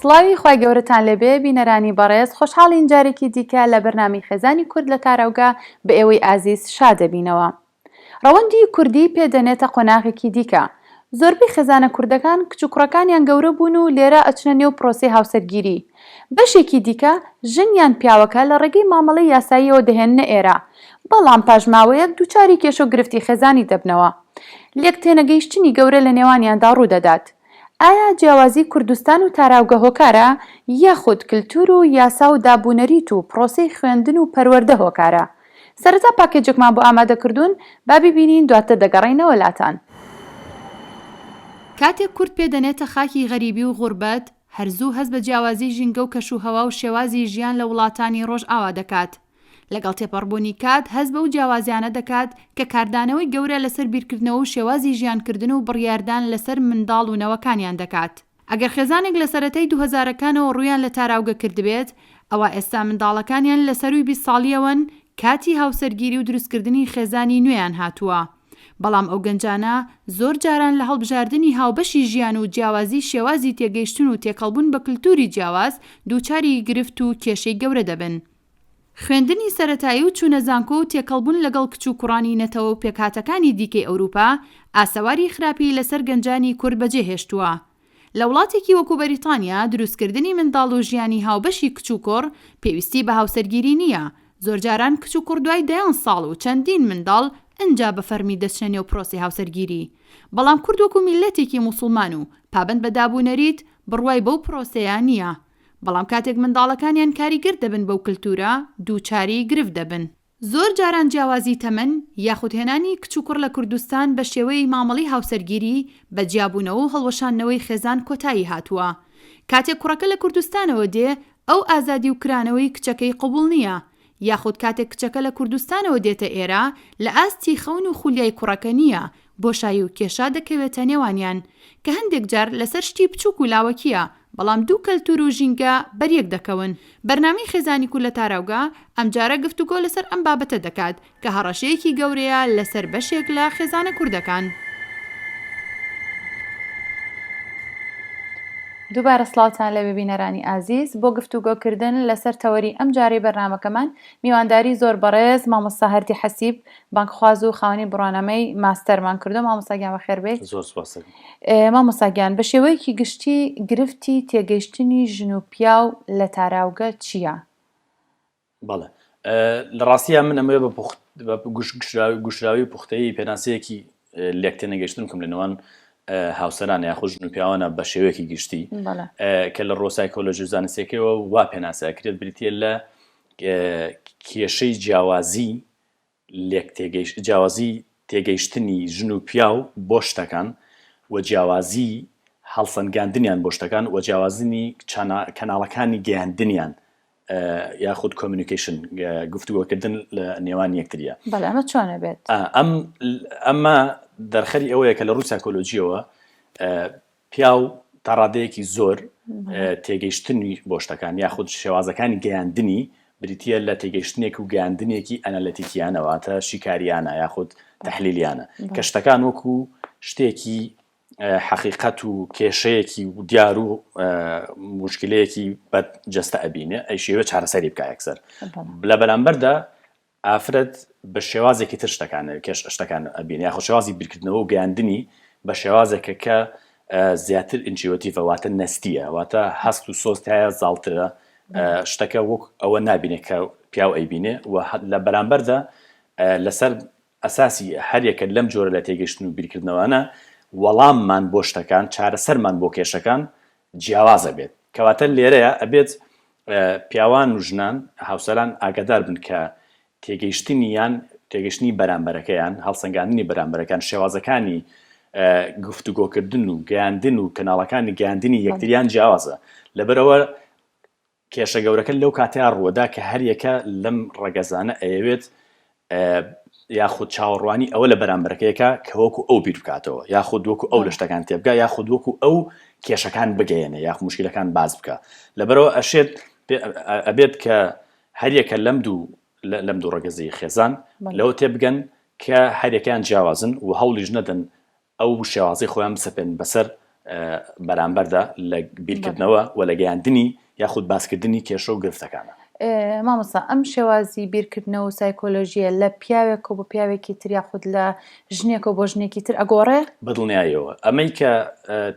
سڵاوی خی گەورەتان لەبێ بینەرانی بەڕێز خۆشحاڵین جارێکی دیکە لە بەرنامی خێزانی کورد لە تاراوگا بە ئێوەی ئازیز شادەبینەوە. ڕەوەندی کوردی پێدەنێتە قۆناغێکی دیکە. زۆربەی خێزانە کوردەکان کچوکڕەکانیان گەورە بوون و لێرە ئەچنە نێو پرۆسی هاوسەرگیری. بەشێکی دیکە ژنیان پیاوەکە لە ڕێگەی مامەڵەی یاساییەوە دەهێننە ئێرە، بەڵام پاژماوەیەک دووچاری کێشە و گرفتی خێزانی دەبنەوە. لێک تێنەگەیشتنی گەورە لە نێوانیاندا ڕوودەدات. ئایا جیاوازی کوردستان و تاراوگە هۆکارە یاخود کلتور و یاسا و دابوونەریت و پرۆسەی خوێندن و پەروەردە هۆکارە؟ سەرەتا پاکێجێکمان بۆ ئامادەکردوون، با ببینین دواتر دەگەڕێینەوە لاتان. کاتێک کورد پێدەنێتە خاکی غەریبی و غوربەت، هەرزوو هەست بە جیاوازی ژینگە و کەشوهەوا و شێوازی ژیان لە وڵاتانی ڕۆژ ئاوا دەکات. لەگەڵ تێپەڕبوونی کات هەست بە و جیاوازیانە دەکات کە کاردانەوەی گەورە لەسەر بیرکردنەوە و شێوازی ژیانکردن و بڕیاردان لەسەر منداڵ و نەوەکانیان دەکات. ئەگەر خێزانێک لە سەرەتای 2000ەکانەوە ڕوویان لە تاراوگە کردبێت، ئەوە ئێستا منداڵەکانیان لە سەروی 20 ساڵیەوەن کاتی هاوسەرگیری و دروستکردنی خێزانی نوێیان هاتووە. بەڵام ئەو گەنجانە زۆر جاران لە هەڵبژاردننی هاوبەشی ژیان و جیاوازی شێوازی تێگەیشتن و تێکەڵبوون بە کللتوری جیاواز دووچاری گرفت و کێشەی گەورە دەبن. خوێندنی سەرەتایی و چوونە زانکۆ و تێکەڵبوون لەگەڵ کچ و کوڕانی نەتەوە و پێکهاتەکانی دیکەی ئەوروپا ئاسەواری خراپی لەسەر گەنجانی کورد بەجێهێشتووە. لە وڵاتێکی وەکو بەریتانیا دروستکردنی منداڵ و ژیانی هاوبەشی کچ و کوڕ پێویستی بە هاوسەرگیری نییە. زۆر جاران کچ و کوڕ دوای 10 ساڵ و چەندین منداڵ ئەنجا بە فەرمی دەچنە نێو پرۆسی هاوسەرگیری. بەڵام کورد وەکو میلەتێکی موسڵمان و پابەند بە دابوونەریت بڕوای بەو پرۆسەیە نییە. بەڵام کاتێک منداڵەکانیان کاریگر دەبن بەو کللتورە دووچاری گرفت دەبن. زۆر جاران جیاوازی تەمەن یاخود هێنانی کچ و کوڕ لە کوردستان بە شێوەی مامەڵی هاوسەرگیری بە جیابوونەوە و هەڵوەشانەوەی خێزان کۆتایی هاتووە. کاتێک کوڕەکە لە کوردستانەوە دێ ئەو ئازادی و کرانەوەی کچەکەی قبول نییە، یاخود کاتێک کچەکە لە کوردستانەوە دێتە ئێرە لە ئاستی خەون و خولیای کوڕەکە نییە، بۆشایی و کێشا دەکەوێتە نێوانیان کە هەندێک جار لەسەر شتی بچووک و لاوەکیە، بەڵام دوو کەلتور و ژینگە بەریەک دەکەون. بەرنامەی خێزانی کورد لە تاراوگا ئەمجارە گفتوگۆ لەسەر ئەم بابەتە دەکات کە هەڕەشەیەکی گەورەیە لەسەر بەشێک لە خێزانە کوردەکان. دووبارە سڵاوتان لە ببینەرانی ئازیز. بۆ گفتوگۆکردن لەسەر تەوەری ئەم جارەی بەرنامەکەمان میوانداری زۆر بەڕێز مامۆستا هەردی حەسیب بانکخواز و خاوەنی بڕوانەمەی ماستەرمان کردو. مامۆستاگیان بەخێر بێت. زۆر سوپاس. مامۆستاگیان بە شێوەیەکی گشتی گرفتی تێگەیشتنی ژن و پیاو لە تاراوگە چییە؟ بەڵێ لە ڕاستیە من ئەمە بە گوشراوی پوختەی پێناسەیەکی لێک تێنەگەیشتن بکەم لە نێوان هاوسەرانە یاخود ژن و پیاوانە بە شێوەیەکی گشتی کە لە ڕۆسایکۆلۆژی و زانستیەکەیەوە وا پێناسەکرێت بریتە لە کێشەی جیاوازی تێگەیشتنی ژن و پیاو بۆ شتەکان و جیاوازی هەڵسەنگاندنیان بۆ شتەکان و جیاوازنی کەناڵەکانی گەیاندنیان یاخود کۆمیونیکیشن گفتوگۆکردن لە نێوان یەکتریە. بەڵێ ئەمە چۆنە بێت؟ ئەمە دەرخەری ئەوەیە کە لە ڕووی سایکۆلۆجیەوە پیاو تا ڕادەیەکی زۆر تێگەیشتنی بۆ شتەکان یاخود شێوازەکانی گەیاندنی بریتە لە تێگەیشتنێک و گەیاندنێکی ئەنەلەتیکیانەوە تا شیکاریانە یاخود تەحلیلیانە کە شتەکان وەکو شتێکی حەقیقەت و کێشەیەکی و دیار و موشکلەیەکی بەجەستە ئەبینێ ئەی شێوە چارەسەری بکە یەکسەر لە بەرامبەردا ئافرەت بە شێوازێکی تر شتەکان ئەبینێ یاخود شێوازی بیرکردنەوە و گەیاندنی بە شێوازێکە کە زیاتر ئینتیوتیڤە واتە نەستیە واتە هەست و سۆستایە زاڵترە شتەکە وەک ئەوە نابینێت کە پیاو ئەیبینێ و لە بەرامبەردا لەسەر ئەساسی هەریەکە لەم جۆرە لە تێگەیشتن و بیرکردنەوەانە وەڵاممان بۆ شتەکان چارەسەرمان بۆ کێشەکان جیاوازە بێت کەواتە لێرەیە ئەبێت پیاوان و ژنان هاوسەران ئاگادار بن کە تێگەیشتنی بەرامبەرەکەیان هەڵسەنگاندنی بەرامبەرەکان شێوازەکانی گفتوگۆکردن و گەیاندن و کەناڵەکانی گەیاندنی یەکتریان جیاوازە لەبەرەوە کێشە گەورەکە لەو کاتەیە ڕووەدا کە هەریەکە لەم ڕەگەزانە ئەیەوێت یاخود چاوەڕوانی ئەوە لە بەرامبەرەکەیەکە کە وەکو ئەو بیر بکاتەوە یاخود وەکو ئەو لە شتەکان تێبگا یاخود وەکو ئەو کێشەکان بگەیەنە یاخود موشکیلەکان باز بکە لەبەرەوە ئەبێت کە هەریەکە لەم دوو ڕەگەزەی خێزان لەوە تێبگەن کە هەریەکەیان جیاوازن و هەوڵیش نەدەن ئەو شێوازەی خۆیان بسەپێن بەسەر بەرامبەردا لە بیرکردنەوە و لە گەیاندنی یاخود باسکردنی کێشە و گرفتەکانە. مامۆستا ئەم شێوازی بیرکردنەوە و سایکۆلۆژیە لە پیاوێک و بۆ پیاوێکی تر یاخود لە ژنێک و بۆ ژنێکی تر ئەگۆڕێ؟ بەدڵنیایەوە ئەمەی کە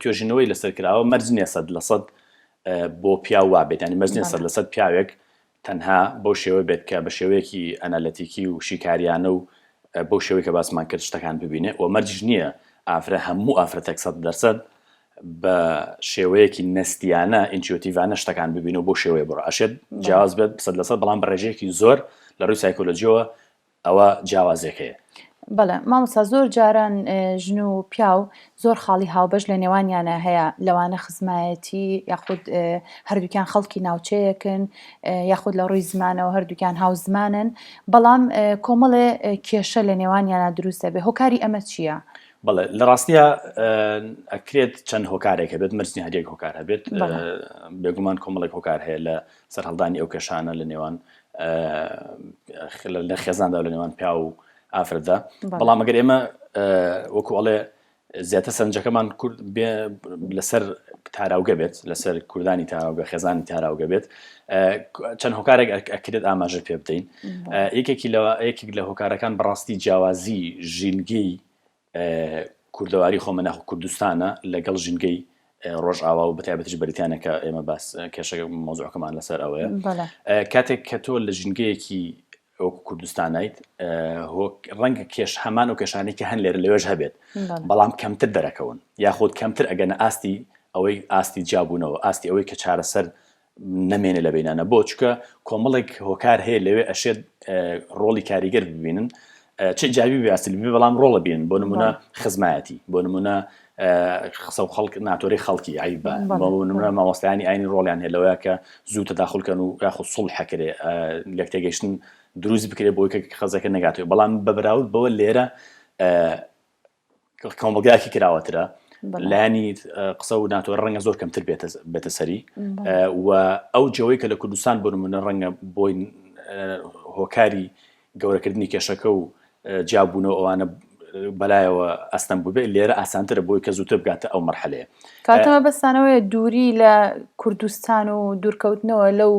توێژینەوەی لەسەرکراوە مەرج نییە 100% بۆ پیاو وابێت، ینی مەرج نییە 100% پیاوێک تەنها بەو شێوە بێت کە بە شێوەیەکی ئەنالەتیکی و شیکاریانە و بەو شێوەی کە باسمان کرد شتەکان ببینێ و مەرج نییە ئافرە هەموو ئافرەتێک 100% بە شێوەیەکی نەستیانە ئینتیۆتیڤانە شتەکان ببینە و بۆ شێوەیە بڕۆ ئەشێت جیاواز بێت 100%، بەڵام بە ڕێژەیەکی زۆر لە ڕووی سایکۆلۆژیەوە ئەوە جیاوازێک هەیە. بەڵێ مامۆستا زۆر جاران ژن و پیاو زۆر خاڵی هاوبەش لە نێوانیانە هەیە، لەوانە خزمایەتی یاخود هەردووکیان خەڵکی ناوچەیەکن یاخود لە ڕووی زمانەوە هەردووکیان هاو زمانن، بەڵام کۆمەڵێ کێشە لە نێوانیانە دروستە بێ. هۆکاری ئەمە چییە؟ بەڵێ لە ڕاستیە ئەکرێت چەند هۆکارێک هەبێت، مەرجنی هەرێک هۆکار هەبێت، بێگومان کۆمەڵێک هۆکار هەیە لە سەرهەڵدانی ئەو کێشانە لە نێوان لە خێزاندا لە نێوان پیا و ئافرەتدا. بەڵام ئەگەر ئێمە وەکو ئەڵێ زیاتر سەرنجەکەمان لەسەر تاراوگە بێت، لەسەر کوردانی تاراوگە خێزانی تاراوگە بێت، چەند هۆکارێک ئەکرێت ئاماژە پێ بدەین. یەکێک لە هۆکارەکان بەڕاستی جیاوازی ژینگەی کوردەواری خۆمە ناخ کوردستانە لەگەڵ ژینگەی ڕۆژئاوا و بەتایبەتیش بەریتانە کە ئێمە باس کێشە مۆزوعەکەمان لەسەر ئەوەیە. کاتێک کە تۆ لە ژینگەیەکی ئەوکو کوردستانیت ڕەنگە کێش هەمان و کێشانەی کە هەن لێرە لەوێژ هەبێت، بەڵام کەمتر دەرەکەون یاخود کەمتر ئەگەنە ئاستی ئەوەی ئاستی جیابوونەوە، ئاستی ئەوەی کە چارەسەر نەمێنێ لە بینانە، بۆ چکە کۆمەڵێک هۆکار هەیە لەوێ ئەشێت ڕۆڵی کاریگەر ببینن چه جاوی بێ ئاستیل بێ، بەڵام ڕۆڵە بین بۆ نمونە خزمایەتی، بۆ نمونە قسە و خەڵک ناتۆری خەڵکی عیبە، بۆ نمونە مامۆستایانی ئاینی ڕۆڵیان هەیە لەوەیە کە زوو تەداخولکەن و یاخود سوڵح حەکرێ لێک تێگەیشتن دروست بکرێت بۆی کە خەزەکە نەگاتوێت. بەڵام بەبراورد بەوە لێرە کۆمەڵگایەکی کراوەترە لانی قسە و ناتۆر ڕەنگە زۆر کەمتر بێتە سەری و ئەو جەوەی کە لە کوردستان بۆ نمونە ڕەنگە بۆی هۆکاری گەورەکردنی کێشەکە و جیابوونەوە ئەوانە بەلایەوە ئەستەم بوو بێ، لێرە ئاسانترە بۆی کە زووتر بگاتە ئەو مەرحەلەیە. کاتەمە بەستانەوەیە دووری لە کوردستان و دوورکەوتنەوە لەو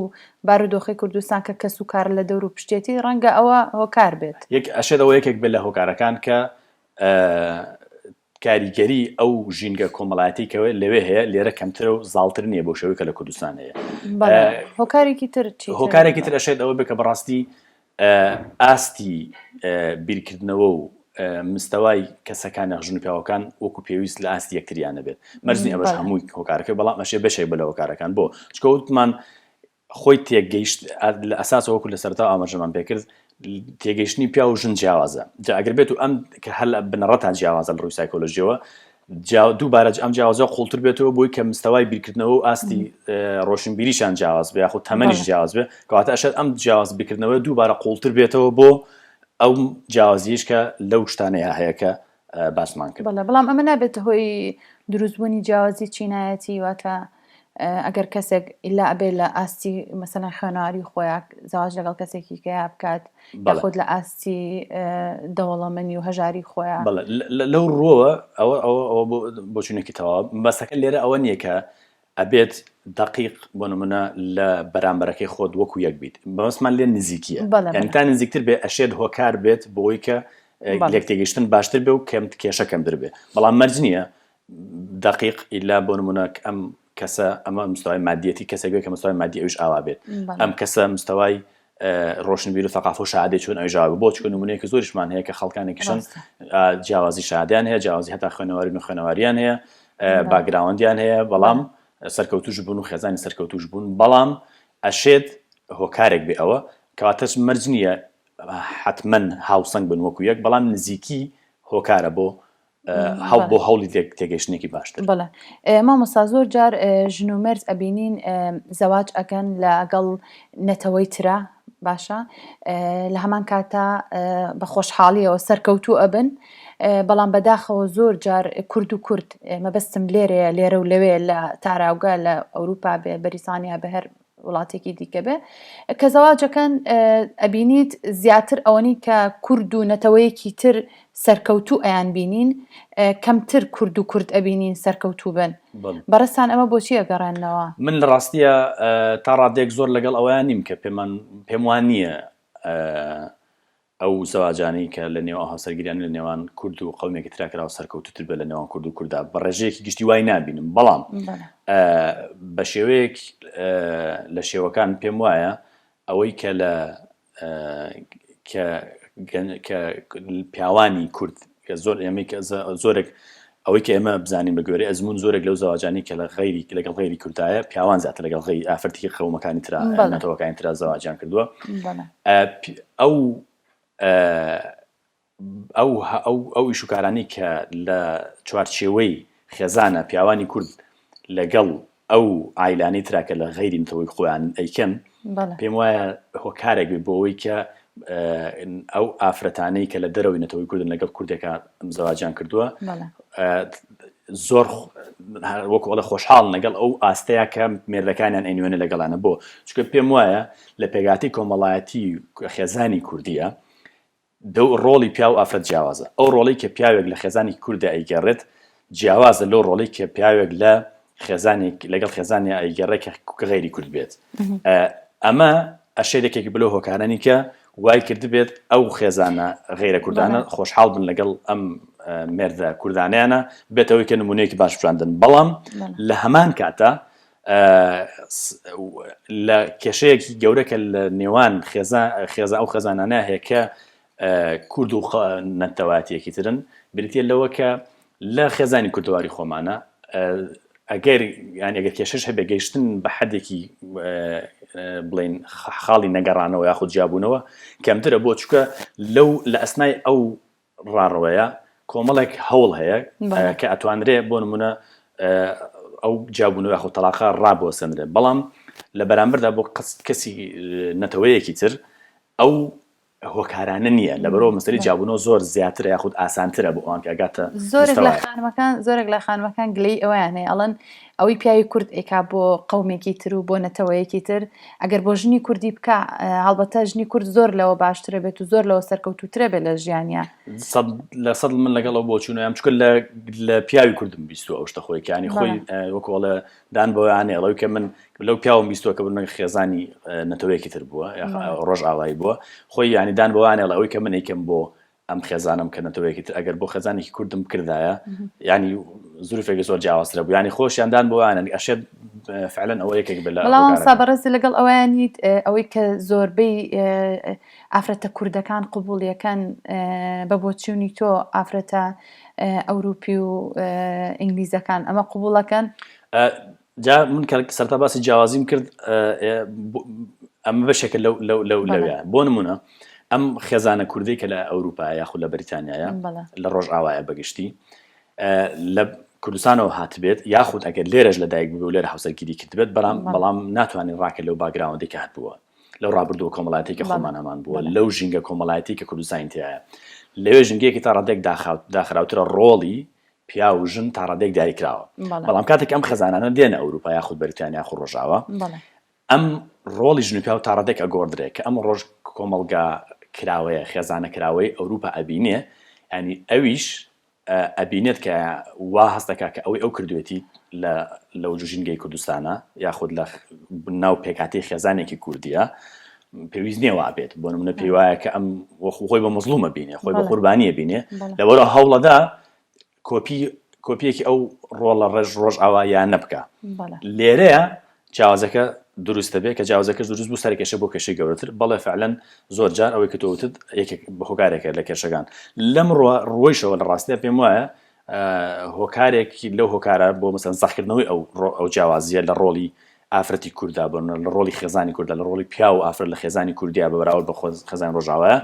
بارودۆخی کوردستان کە کەس و کار لە دەور و پشتێتی ڕەنگە ئەوە هۆکار بێت. ئەشێتەوە یەکێک بێت لە هۆکارەکان کە کاریگەری ئەو ژینگە کۆمەڵایەتی کەوە لەوێ هەیە، لێرە کەمترە و زاڵتر نییە بۆ شێوەی کە لە کوردستان هەیە. هۆکارێکی تر چی؟ هۆکارێکی تر ئەشێت ئەوە بێ کە بەڕاستی ئاستی بیرکردنەوە و مستەوای کەسەکان ژن و پیاوەکان وەکو پێویست لە ئاستی یەکتریانە بێت. مەرجنی ئەوەش هەمووی هۆکارەکە، بەڵام ئەشێ بەشێک بە لە هۆکارەکان بۆ چکە وتمان خۆی تێگەیشت لە ئەساسەوە وەکو لە سەرتا ئاماژەمان پێکرد تێگەیشتنی پیا و ژن جیاوازە. ئەگەر بێت و ئەم کە هەل بنەڕەتان جیاوازە لە ڕووی سایکۆلۆژیەوە دووبارە ئەم جیاوازە قوڵتر بێتەوە بۆی کە مستەوای بیرکردنەوە و ئاستی ڕۆشنبیریشان جیاواز بێ یاخود تەمەنیش جیاواز بێ، کەواتە ئەشێت ئەم جیاواز بیرکردنەوە دووبارە قوڵتر بێتەوە بۆ ئەو جیاوازیش کە لەو شتانەیە هەیە کە باسمان کرد. بەڵام ئەمە نابێتە هۆی دروستبوونی جیاوازی چینایەتی، واتە ئەگەر کەسێک ئیلا ئەبێ لە ئاستی مەسەلەن خوێنەواری خۆیان زەواج لەگەڵ کەسێکی کەیا بکات یاخود لە ئاستی دەوڵەمەندی و هەژاری خۆیان. لەو ڕۆوە ئەوە بۆ چونێکی تەواو بەسەکە لێرە ئەوە نییە کە ئەبێت دقیق بۆ نمونە لە بەرامبەرەکەی خۆت وەکو یەک بیت، بەمەسمان لێ نزیکیە، یعنی تا نزیکتر بێ ئەشێت هۆکار بێت بۆی کە لێک تێگەیشتن باشتر بێ و کێشە کەمتر بێ، بەڵام مەرج نییە دقیق ئیلا بۆ نمونە ئەم کەسە ئەمە مستەوای مادیەتی کەسێک کە مستەوای مادی ئەوش ئاوا بێت، ئەم کەسە مستەوای ڕۆشنبیر و ثەقافە و شەهادەی چۆن ئەوی ژاوە بۆ چکە نمونەیەکی زۆریشمان هەیە کە خەڵکانێکیشن جیاوازی شەهادەیان هەیە، جیاوازی هەتا خوێنەواری و خوێنەواریان هەیە، باگراوەندیان هەیە، بەڵام سەرکەوتوش بوون و خێزانی سەرکەوتوش بوون، بەڵام ئەشێت هۆکارێک بێ ئەوە کەواتەش مەرج نییە حتمەن هاوسەنگ بن وەکو یەک، بەڵام نزیکی هۆکارە بۆ بۆ هەوڵی تێگەیشتنێکی باشتر. بەڵێ مامۆستا زۆر جار ژن و مەرج ئەبینین زەواج ئەکەن لەگەڵ نەتەوەی ترە باشە، لە هەمان کاتە بە خۆشحاڵیەوە سەرکەوتوو ئەبن، بەڵام بەداخەوە زۆر جار کورد و کورد مەبەستم لێرەیە لێرە و لەوێ لە تاراوگا لە ئەوروپا بێ بەریتانیا بە هەر وڵاتێکی دیکە بێ کە زەواجەکەن ئەبینیت زیاتر ئەوەنی کە کورد و نەتەوەیەکی تر سەرکەوتوو ئەیان بینین کەمتر کورد و کورد ئەبینین سەرکەوتوو بن بەڕستان ئەمە بۆچی ئەگەڕێنەوە من لە ڕاستیە تا ڕادێک زۆر لەگەڵ ئەویان نیم کە پێم وان نییە ئەو زەواجانی کە لە نێو هاوسەرگیریان لە نێوان کورد و قەومێکی تراکراوە سەرکەوتوتر بێت لە نێوان کورد و کووردا بە ڕێژەیەکی گشتی وای نابینم بەڵام بە شێوەیەک لە شێوەکان پێم وایە ئەوەی کە لە پیاوانی کورد کە زۆر ئێمەی زۆرێک ئەوەی کە ئێمە بزانین بە گوێرەی ئەزمون زۆرێک لەو زەواجانی کە لەگەڵ غەیری کوردایە پیاوان زیاتر لەگەڵ غەیری ئافرەتی قەومەکانی ترا نەتەوەکانی ترا زەواجیان کردووە ئەو ئیشوکارانی کە لە چوارچێوەی خێزانە پیاوانی کورد لەگەڵ ئەو ئایلانی تراکە لە غەیری نەتەوەی خۆیان ئەیکەن پێم وایە هۆکارێک بێ بۆ ئەوەی کە ئەو ئافرەتانەی کە لە دەرەوەی نەتەوەی کوردن لەگەڵ کوردێکە زەواجیان کردووە زۆر وەکوڵە خۆشحاڵ لەگەڵ ئەو ئاستەیە کە مێردەکانیان ئەینوێنە لەگەڵانە بۆ چکە پێم وایە لە پێگاتی کۆمەڵایەتی خێزانی کوردیە ڕۆڵی پیا و ئافرەت جیاوازە ئەو ڕۆڵی کە پیاوێک لە خێزانی کوردە ئەیگەڕێت جیاوازە لەو ڕۆڵی کە پیاوێک لە لەگەڵ خێزانی ئەیگەڕێت کە غەیری کورد بێت ئەمە ئەشێرێکێکی بلۆ هۆکارانی کە وای کرد بێت ئەو خێزانە غەیرە کوردانە خۆشحاڵ بن لەگەڵ ئەم مێردە کوردانیانە بێتەوەی کە نمونەیەکی باش بژاندن بەڵام لە هەمان کاتە لە کێشەیەکی گەورەکە لە نێوان ئەو خێزانانە هەیە کە کورد و نەتەوایەتیەکی ترن بریتە لەوە کە لە خێزانی کوردەواری خۆمانە ئەگەر ئەگەر کێشەش هەبێ گەیشتن بە حەدێکی بڵێن خاڵی نەگەڕانەوە یاخود جیابوونەوە کەمترە بۆ چکە لە ئەسنای ئەو ڕاڕەوەیە کۆمەڵێک هەوڵ هەیە کە ئەتوانرێ بۆ نمونە ئەو جیابوونەوە یاخود تەلاقە ڕابوەسەندرێ بەڵام لە بەرامبەردا بۆ کەسی نەتەوەیەکی تر ئەو هۆکارانە نییە لەبەرەوە مەسەلەی جیابوونەوە زۆر زیاترە یاخود ئاسانترە بۆ ئەوان کە ئەگاتە زۆرێک لە خانمەکان گلەی ئەویان هەیە ئەڵەن ئەوەی پیاوی کورد ئێکا بۆ قەومێکی تر و بۆ نەتەوەیەکی تر ئەگەر بۆ ژنی کوردی بکە هەڵبەتە ژنی کورد زۆر لەوە باشترە بێت و زۆر لەوە سەرکەوتووترە بێت لە ژیانیا لە سەد من لەگەڵەوە بۆ چوونەیەم چکە لە پیاوی کوردم بیستوە ئەو شتە خۆی کەانی خۆی وەکوڵە دان بۆیانێ ئەڵەوەی کە من لەو پیاوم بیستوە کە بنە خێزانی نەتەوەیەکی تر بووە ڕۆژ ئاوایی بووە خۆی ینی دان بۆیانێ ئەوەی کە من ئەیکەم بۆ ئەم خێزانم کە نەتەوەیەکی تر ئەگەر بۆ خێزانێکی کوردم کردایە ینی زروفێکی زۆر جیاوازترە بوو ینی خۆشیاندان بۆیانە ئەشێت فعلا ئەوە یەکێک بێت بەڵام سابەڕێزی لەگەڵ ئەویانیت ئەوەی کە زۆربەی ئافرەتە کوردەکان قبوڵیەکان بە بۆچوونی تۆ ئافرەتە ئەوروپی و ئینگلیزەکان ئەمە قبوڵەکەن جا من سەرتا باسی جیاوازیم کرد ئەمە بەشێکە لەوە بۆ نمونە ئەم خێزانە کوردی کە لە ئەوروپا یاخود لە بەریتانیایە لە ڕۆژ ئاوایە بەگشتی لە کوردستانەوە هاتبێت یاخود ئەگەر لێرەش لە دایک بوو لێرە هاوسەرگیری کردبێت بەڵام ناتوانین ڕاکە لەو باگراوندێک هات بووە لەو ڕابردووە کۆمەڵایەتێکی خۆمان هەمان بووە لەو ژینگە کۆمەڵایەتی کە کوردستانی تایە لەوێ ژنگەیەکی تا ڕادێک داخراوترە ڕۆڵی پیا و ژن تا ڕادێک دیاریکراوە بەڵام کاتێک ئەم خێزانانە دێنە ئەوروپا یاخود بەریتانیا یاخود ڕۆژاوە ئەم ڕۆڵی ژن و پیا و تا ڕادێک ئەگۆڕدرێت کە ئەم ڕۆژ کۆمەڵگا کراوەیە خێزانە کراوەی ئەوروپا ئەبینێ ینی ئەویش ئەبینێت کە وا هەستەکە کە ئەوەی ئەو کردوێتی لەو ژینگەی کوردستانە یاخود لە ناو پێکاتی خێزانێکی کوردیە پێویست نییە وابێت بۆ نمونە پێی وایە کە ئەم خۆی بە مەزلومە بینێ خۆی بە قوربانیە بینێ لەوەرە هەوڵەدا کۆپیەکی ئەو ڕۆڵە ڕۆژ ئاوایان نەبکە لێرەیە جیاوازەکە دروستە بێت کە جیاوازەکەش دروست بوو سەرکێشە بۆ کێشەی گەورەتر بەڵێ فعلەن زۆر جار ئەوەی کە تۆوتت یەکێک بە هۆکارێکە لە کێشەکان لەم ڕۆیشەوە لە ڕاستیە پێم وایە هۆکارێکی لەو هۆکارە بۆ مەسەن زەخکردنەوەی ئەو جیاوازیە لە ڕۆڵی ئافرەتی کووردا بن لە ڕۆڵی خێزانی کووردا لە ڕۆڵی پیا و ئافرەت لە خێزانی کوردیا بە بەراورد بە خێزانی ڕۆژاوایە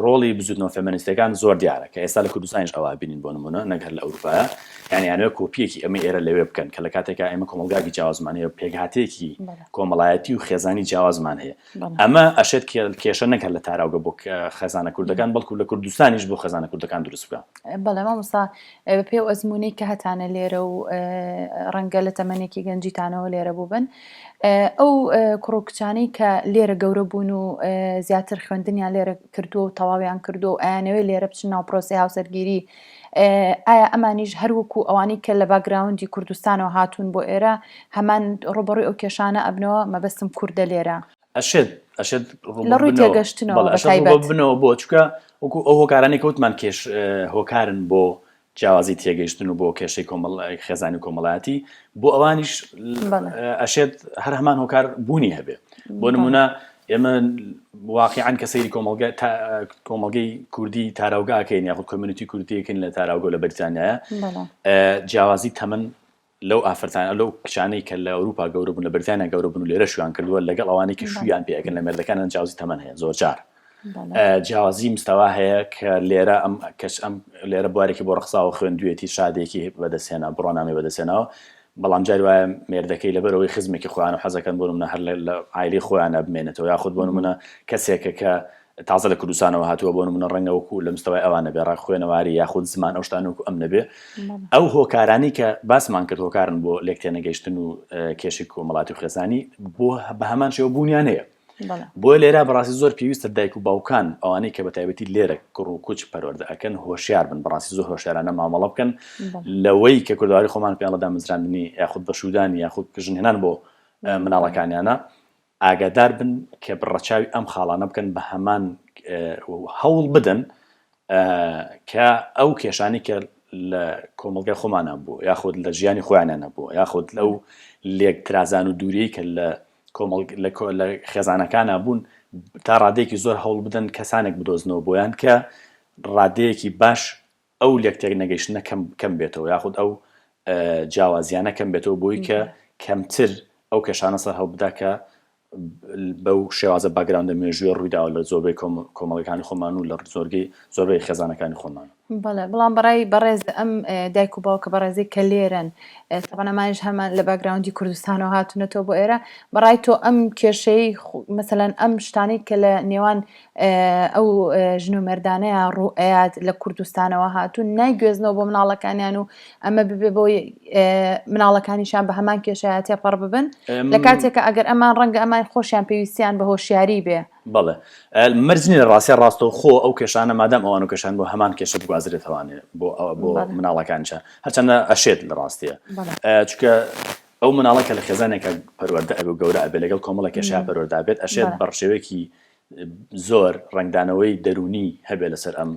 ڕۆڵی بزوتنەوە فێمینیستەکان زۆر دیارە کە ئێستا لە کوردستانیش ئەوە بینین بۆ نمونە نەگەر لە ئەوروپایە یانیانەوە کۆپیەکی ئەمە ئێرە لەوێ بکەن کە لە کاتێکا ئێمە کۆمەلگاکی جیاوازمان هەیە پێکهاتێکی کۆمەڵایەتی و خێزانی جیاوازمان هەیە ئەمە ئەشێت کێشە نەکرد لە تاراوگە بۆ خێزانە کوردەکان بەڵکو لە کوردستانیش بۆ خێزانە کوردەکان دروست بکە بەڵێ مامۆستا بە پێی ئەزمموی کە هەتانە لێرە و ڕەنگە لە تەمەنێکی گەنجیتانەوە لێرە بوو بن ئەو کوڕۆکچانەی کە لێرە گەورە بوون و زیاتر خوێندنیان لێرە کردووە و تەواویان کردو و ئەیانەوەی لێرە بچن ناو پرۆسی هاوسەرگیری، ئایا ئەمانیش هەروەکو ئەوانەی کە لە باگراوندی کوردستانەوە هاتوون بۆ ئێرە هەمان ڕۆبەڕووی ئەو کێشانە ئەبنەوە مەبەستم کووردە لێرە ئەشێت لە ڕووی تێگەشتنەوە بەتایبەت بنەوە بۆ چکە وەکو ئەو هۆکارانی کەوتمان کێش هۆکارن بۆ جیاوازی تێگەیشتن و بۆ کێشەی خێزانی کۆمەڵایەتی بۆ ئەوانیش ئەشێت هەر هەمان هۆکار بوونی هەبێ بۆ نمونە ئێمە واقعیان کە سەیری کۆمەڵگەی کوردی تاراوگاکەین یاخود کۆمیونیتی کوردیەکەین لە تاراوگە لە بەریتانیایە جیاوازی تەمەن لەو ئافرەتانە لەو کچانەی کە لە ئەوروپا گەورە بوون لە بەریتانیا گەورە بوون و لێرە شویان کردووە لەگەڵ ئەوانەی کە شویان پێەکەن لە مێردەکانیان جیاوازی تەمەن هەیە زۆر جار جیاوازی مستەوا هەیە کە لێرە ئەم لێرە بوارێکی بۆ ڕخساوە خوێندوێتی شادێکی بەدەستێنا بڕۆنامی بەدەستێنەوە بەڵام جار وایە مێردەکەی لەبەرەوەی خزمێکی خۆیان و حەزەکەن بۆ نمونە هەر لە عایلی خۆیانە بمێنێتەوە یاخود بۆ نمونە کەسێکە کە تازە لە کوردستانەوە هاتووە بۆ نمونە ڕەنگەوەکو لە مستەوای ئەوانە بێ ڕاخوێنەواری یاخود زمان ئەو شتانوەکو ئەم نەبێ ئەو هۆکارانی کە باسمان کرد هۆکارن بۆ لێکتێنەگەیشتن و کێشی کۆمەڵاتی و خێزانی بۆ بە هەمان شێوە بوونیان هەیە بۆ لێرە بەڕاستی زۆر پێویستە دایک و باوکان ئەوانەی کە بە تایبەتی لێرە کوڕ و کوچ پەروەردە ئەکەن هۆشیار بن بەڕاستی زۆر هۆشیارانە مامەڵە بکەن لەوەی کە کوردەواری خۆمان پێیان لەدا مزراندنی یاخود بەشودانی یاخود ژنهێنان بۆ مناڵەکانیانە ئاگادار بن کە بڕەچاوی ئەم خاڵانە بکەن بە هەمان هەوڵ بدەن کە ئەو کێشانی کە لە کۆمەڵگەی خۆمانە بوو یاخود لە ژیانی خۆیانە بوو یاخود لەو لێک ترازان و دووریی کە لە خێزانەکانە بوون تا ڕادەیەکی زۆر هەوڵ بدەن کەسانێک بدۆزنەوە بۆیان کە ڕادەیەکی باش ئەو لێکتێک نەگەیشتنە کەم بێتەوە یاخود ئەو جیاوازیانە کەم بێتەوە بۆی کە کەمتر ئەو کێشانە سەر هەڵ بدا کە بەو شێوازە باگراوندە مێژووی ڕوویداوە لە زۆربەی کۆمەڵەکانی خۆمان و لە زۆربەی خێزانەکانی خۆمان. بەڵام بەڕێز ئەم دایک و باوکە بەڕێزی کە لێرن تەبانەمانش هەمان لە باگراوندی کوردستانەوە هاتوونەتەوە بۆ ئێرە بەڕای تۆ ئەم کێشەی مەسەلەن ئەم شتانەی کە لە نێوان ئەو ژن و مەردانەیە ڕوئەیات لە کوردستانەوە هاتوون نایگوێزنەوە بۆ مناڵەکانیان و ئەمە ببێ بۆی مناڵەکانیشان بە هەمان کێشەیە تێپەڕ ببن لە کاتێکە ئەگەر ئەمان ڕەنگە ئەمان خۆشیان پێویستیان بە هۆشیاری بێ. بەڵێ مەرجنی لە ڕاستە ڕاستەوە خۆ ئەو کێشانە مادام ئەوان و کێشان بۆ هەمان کێشە بگوازرێتەوانێ بۆ مناڵەکانچە هەرچەندە ئەشێت لە ڕاستیە چونکە ئەو مناڵە کە لە خێزانێکە پەروەردە ئەبێ گەورە ئەبێ لەگەڵ کۆمەڵە کێشە پەروەردا بێت ئەشێت بەڕشێوەیەکی زۆر ڕنگدانەوەی دەرونی هەبێ لەسەر ئەم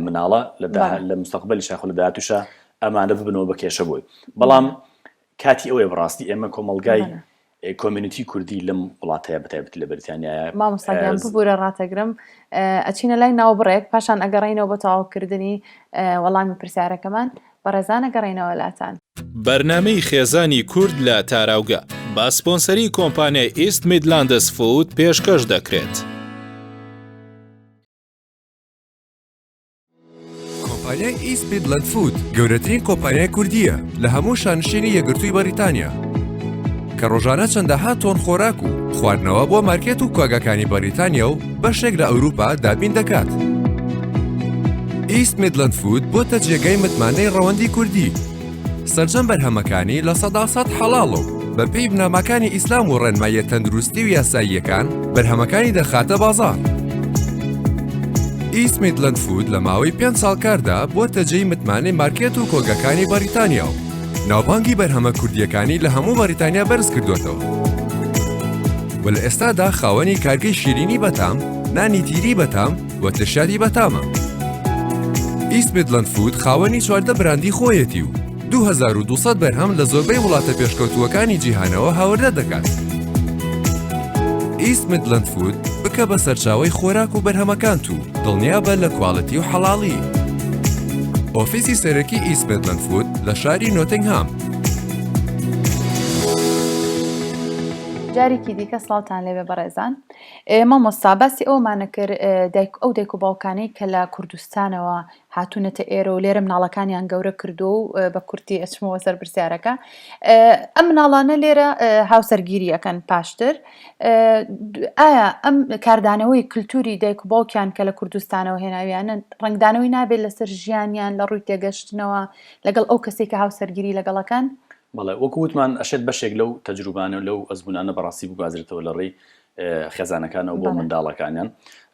مناڵە لە مستەقبەلی شاخ لە داهاتووشە ئەمانە ببنەوە بە کێشە بووی بەڵام کاتی ئەوەیە بەڕاستی ئێمە کۆمەڵگای کۆمیونیتی کوردی لەم وڵاتەیە بەتایبەتی لە بەریتانیایە مامۆستاگیان ببوورە ڕاتەگرم ئەچینە لای ناوبڕێک پاشان ئەگەڕێینەوە بە تەواوکردنی وەڵامی پرسیارەکەمان بەڕێزانە گەڕێینەوە لاتان. بەرنامەی خێزانی کورد لە تاراوگە با سپۆنسەری کۆمپانیای ئیست میدلاندس فود پێشکەش دەکرێت. کۆمپانیای ئیست میدلاند فود گەورەترین کۆمپانیای کوردیە لە هەموو شانشینی یەکگرتووی بەریتانیا کە ڕۆژانە چەندەها تۆن خۆراک و خواردنەوە بۆ مارکێت و کۆگەکانی بەریتانیا و بەشێک لە ئەوروپا دابین دەکات. ئیست میدلاند فود بۆتە جێگەی متمانەی ڕەوەندی کوردی سەرجەم بەرهەمەکانی لە 100% حەڵاڵ و بە پێی بنامەکانی ئیسلام و ڕێنماییە تەندروستی و یاساییەکان بەرهەمەکانی دەخاتە بازاڕ. ئیست میدلاند فود لە ماوەی 5 ساڵ کاردا بۆتە جێی متمانەی مارکێت و کۆگەکانی بەریتانیا و ناوبانگی بەرهەمە کوردیەکانی لە هەموو بەریتانیا بەرز کردوێتەوە و لە ئێستادا خاوەنی کارگەی شیرینی بەتام، نانی تیری بەتام و ترشادی بەتامە. ئیست میدلاند فود خاوەنی 14 براندی خۆیەتی و 2200 بەرهەم لە زۆربەی وڵاتە پێشکەوتووەکانی جیهانەوە هاوردە دەکات. ئیست میدلاند فود بکە بە سەرچاوەی خۆراک و بەرهەمەکان و دڵنیابە لە کواڵەتی و حەڵاڵی. ئۆفیسی سەرەکی ئیست میدلاند فود لە شاری نۆتینگهام. جارێکی دیکە سڵاوتان لێبێ بەڕێزان. مامۆستا باسی ئەومانە کرد ئەو دایک و باوکانەی کە لە کوردستانەوە هاتوونەتە ئێرە و لێرە مناڵەکانیان گەورە کردو و بە کورتی ئەچمەوە سەر پرسیارەکە ئەم مناڵانە لێرە هاوسەرگیری ئەەکەن پاشتر ئایا ئەم کاردانەوەی کللتوری دایک و باوکیان کە لە کوردستانەوە هێناویانە ڕنگدانەوەی نابێت لەسەر ژیانیان لە ڕووی تێگەشتنەوە لەگەڵ ئەو کەسێک کە هاوسەرگیری لەگەڵەکان؟ بەڵێ وەکو وتمان ئەشێت بەشێک لەو تەجروبانە لەو ئەزمونانە بەڕاستی بگوازرێتەوە لە ڕێی خێزانەکانەوە بۆ منداڵەکانیان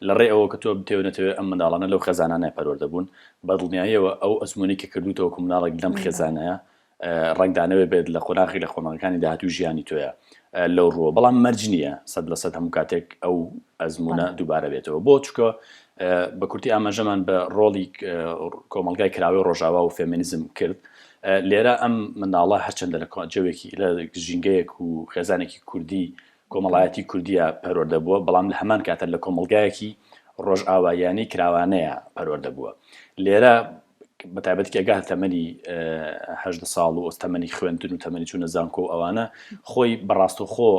لە ڕێ ئەوە کە تۆ بتێونێتەوە ئەم منداڵانە لەو خێزانانە پەروەردەبوون بە دڵنیاییەوە ئەو ئەزمونی کە کردوتەوە کە منداڵێک لەم خێزانەیە ڕنگدانەوە بێت لە قۆناغی لە خۆناغەکانی داهاتوو ژیانی تۆیە لەو ڕووە بەڵام مەرج نییە 100% هەموو کاتێک ئەو ئەزمونە دووبارە بێتەوە بۆ چکە بە کورتی ئاماژەمان بە ڕۆڵی کۆمەلگای کراوی ڕۆژاوا و فێمینیزم کرد لێرە ئەم منداڵە هەرچەندە لە جەوێکی لە ژینگەیەک و خێزانێکی کوردی کۆمەڵایەتی کوردیە پەروەردە بووە بەڵام لە هەمان کاتە لە کۆمەلگایەکی ڕۆژئاوایانی کراوانەیە پەروەردە بووە لێرە بەتایبەتی ئەگا تەمەنی 18 ساڵ و تەمەنی خوێندن و تەمەنی چوونە زانکۆ و ئەوانە خۆی بەڕاستوخۆ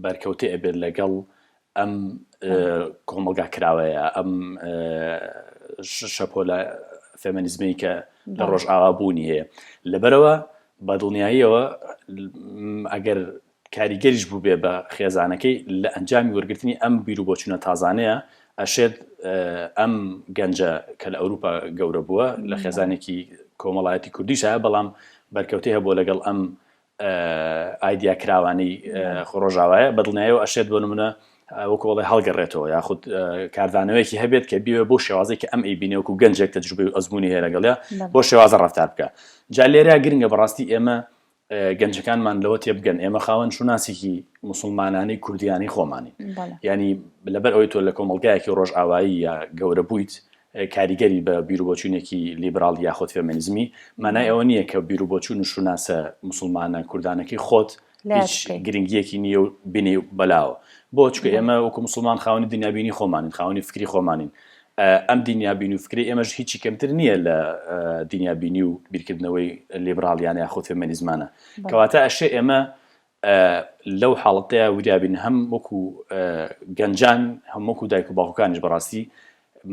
بەرکەوتێ ئەبێت لەگەڵ ئەم کۆمەلگا کراوەیە ئەم شەپۆلە فێمینیزمی کە لە ڕۆژئاوا بوونی هەیە لەبەرەوە بە دڵنیاییەوە ئەگەر کاریگەریش بوو بێ بە خێزانەکەی لە ئەنجامی وەرگرتنی ئەم بیر و بۆچوونە تازانەیە ئەشێت ئەم گەنجە کە لە ئەوروپا گەورە بووە لە خێزانێکی کۆمەڵایەتی کوردیشە بەڵام بەرکەوتەی هەبووە لەگەڵ ئەم ئایدیا کراوانەی ڕۆژاوایە بە دڵنیاییەوە ئەشێت بۆ نمونە وەکوڵی هەڵگەڕێتەوە یاخود کاردانەوەیەکی هەبێت کە بیوە بۆ شێوازی کە ئەم ئەیبینێوەکو گەنجێک تەجروبەی و ئەزمونی هەیە لەگەڵە بۆ شێوازە ڕەفتار بکە جا لێرە گرنگە بەڕاستی ئێمە گەنجەکانمان لەوە تێبگەن ئێمە خاوەن شوناسێکی موسڵمانانی کوردیانی خۆمانی ینی لەبەر ئەوەی تۆ لە کۆمەلگایەکی ڕۆژئاوایی یا گەورە بوویت کاریگەری بە بیرروبۆچوونێکی لیبرال یاخۆت فێمینیزمی مانای ئەوە نییە کە بیرروبۆچوون و شوناسە موسڵمانە کوردانەکەی خۆت هیچ گرنگیەکی نییە و بینی بەلاوە بۆ چکە ئێمە وەکو موسڵمان خاوەنی دنیابینی خۆمانین خاوەنی فکری خۆمانین ئەم دنیابین و فکری ئێمەش هیچی کەمتر نییە لە دنیابینی و بیرکردنەوەی لیبرالیانە یاخۆت فێمینیزمانە کەواتە ئەشێ ئێمە لەو حاڵەتەیە وریابین هەم وەکو گەنجان هەم وەکو دایک و باوکانیش بەڕاستی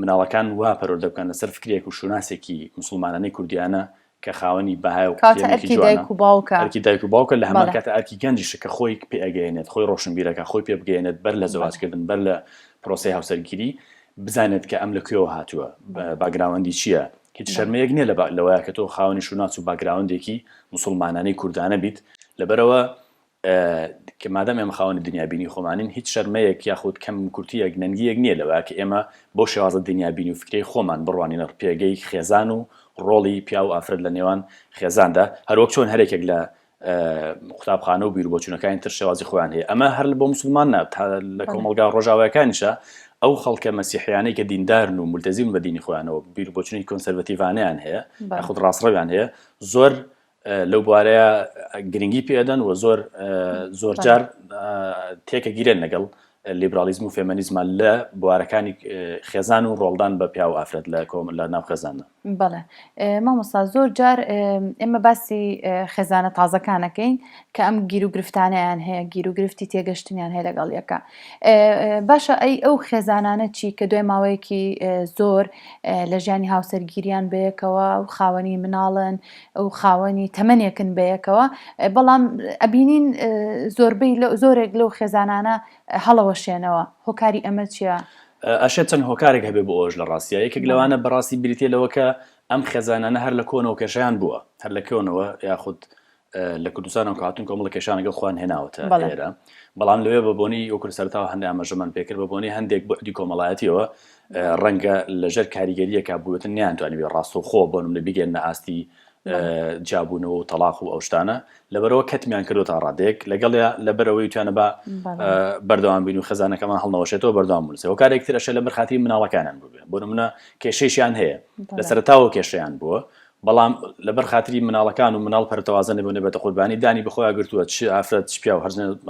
مناڵەکان وا پەروەردە بکەن لەسەر فکرێک و شوناسێکی موسڵمانانەی کوردیانە کە خاوەنی بەهای و ئەرکی دایک و باوکە لە هەمان کاتە ئەرکی گەنجیشە کە خۆی پێ ئەگەێنێت خۆی ڕۆشنبیرەکە خۆی پێ بگەێنێت بەر لە زەواجکردن بەر لە پرۆسەی هاوسەرگیری بزانێت کە ئەم لەکوێوە هاتووە باگراوەندی چییە هیچ شەرمەیەک نییە لەوەیە کە تۆ خاوەنی شوناس و باگراوەندێکی موسڵمانانەی کوردانە بیت لەبەرەوە کە مادەم ئێمە خاوەنی دنیابینی خۆمانین هیچ شەرمەیەک یاخود کەم کورتیەک نەنگیەک نییە لەوەیە کە ئێمە بۆ شێوازە دنیابینی و فکری خۆمان بڕوانینە پێگەی خێزان و ڕۆڵی پیا و ئافرەت لە نێوان خێزاندا هەروەک چۆن هەرێکێک لە قوتابخانە و بیرروبۆچوونەکانی تر شێوازی خۆیان هەیە ئەمە هەر بۆ موسڵمان لە کۆمەلگا ڕۆژاوایەکانیشە ئەو خەڵکە مەسیحیانەی کە دیندارن و مولتەزیم بە دینی خۆیانەوە بیرروبۆچوونی کۆنسەرڤەتیڤانەیان هەیە یاخود ڕاستڕەویان هەیە زۆر لەو بوارەیە گرنگی پێدەن و زۆر جار تێکە گیرێن لەگەڵ لیبرالیزم و فێمینیزمان لە بوارەکانی خێزان و ڕۆڵدان بە پیا و ئافرەت لە ناو خێزانە. بەڵێ مامۆستا زۆر جار ئێمە باسی خێزانە تازەکانەکەین کە ئەم گیر و گرفتانیان هەیە گیر و گرفتی تێگەشتنیان هەیە لەگەڵ یەکە باشە ئەو خێزانانە چی کە دوای ماوەیەکی زۆر لە ژیانی هاوسەرگیریان بەیەکەوە و خاوەنی مناڵن و خاوەنی تەمەنێکن بەیەکەوە بەڵام ئەبینین زۆرێک لەو خێزانانە هەڵەوەشێنەوە هۆکاری ئەمە چییە؟ ئەشێت چەند هۆکارێک هەبێ بۆ ئەوش لە ڕاستیە یەکێک لەوانە بەڕاستی بریتێ لەوە کە ئەم خێزانانە هەر لە کۆنەوە کێشیان بووە هەر لە کۆنەوە یاخود لە کوردستان و کاتون کۆمەڵ کێشانەگەڵ خوان هێناوەتە لێرە بەڵام لەوێ بەبوونی وەکو سەرتاوە هەندێک ئاماژەمان پێکرد بەبوونی هەندێک بوعدی کۆمەڵایەتیەوە ڕەنگە لەژێر کاریگەریەکە بووتن نیانتوانی بێ ڕاست و خۆ بۆ نمونە بگەێنە ئاستی جابوونەوە و تەلاق و ئەو شتانە لەبەرەوە کەتمیان کردو تا ڕادێک لەگەڵ لەبەرەوەی توانە بە بەردەوام بین و خێزانەکەمان هەڵنەوەشێتەوە بەردەوام بوونسێ و کارێک ترەشە لە بەرخاتی مناڵەکانیان بووبێ بۆ نمونە کێشەیشیان هەیە لە سەرتاوە کێشەیان بووە بەڵام لەبەر خاتری مناڵەکان و مناڵ پەرتەوازن بۆ نێبێتە قوربانی دانی بخۆیان گرتووە چ ئافرەت چ پیا و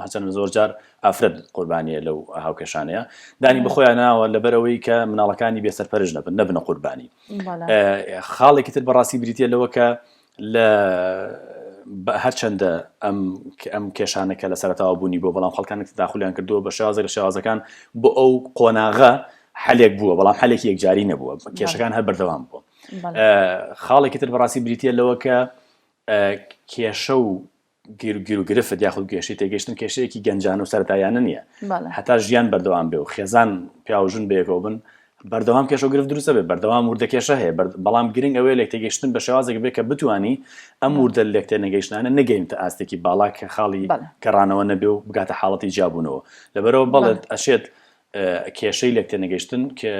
هەرچەند زۆر جار ئافرەت قوربانیە لەو هاوکێشانەیە دانی بخۆیان ناوە لەبەرەوەی کە مناڵەکانی بێسەرپەرژ نەبنە قوربانی خاڵێکی تر بەڕاستی بریتە لەوە کە لە هەرچەندە ئەم کێشانەکە لە سەرتاوە بوونی بۆ بەڵام خەڵکانێک داخلیان کردووە بە شێوازێک لە شێوازەکان بۆ ئەو قۆناغە حەلێک بووە بەڵام حەلێکی یەکجاری نەبووە کێشەکان هەر بەردەوام بووە خاڵێکی تر بەڕاستی بریتە لەوە کە کێشە و گیر و گرفت یاخود گەشتی تێگەشتن کێشەیەکی گەنجان و سەرتایانە نییە هەتا ژیان بەردەوام بێ و خێزان پیاوژن بەیەکەوە بن بەردەوام کێشە و گرفت دروستە بێت بەردەوام وردە کێشە هەیە بەڵام گرنگ ئەوەیە لێک تێگەیشتن بە شێوازێک بێت کە بتوانی ئەم وردە لێک تێنەگەیشتانە نەگەینتە ئاستێکی باڵا کە خاڵی گەڕانەوە نەبێ و بگاتە حاڵەتی جیابوونەوە لەبەرەوە بەڵێت ئەشێت کێشەی لێک تێنەگەیشتن کە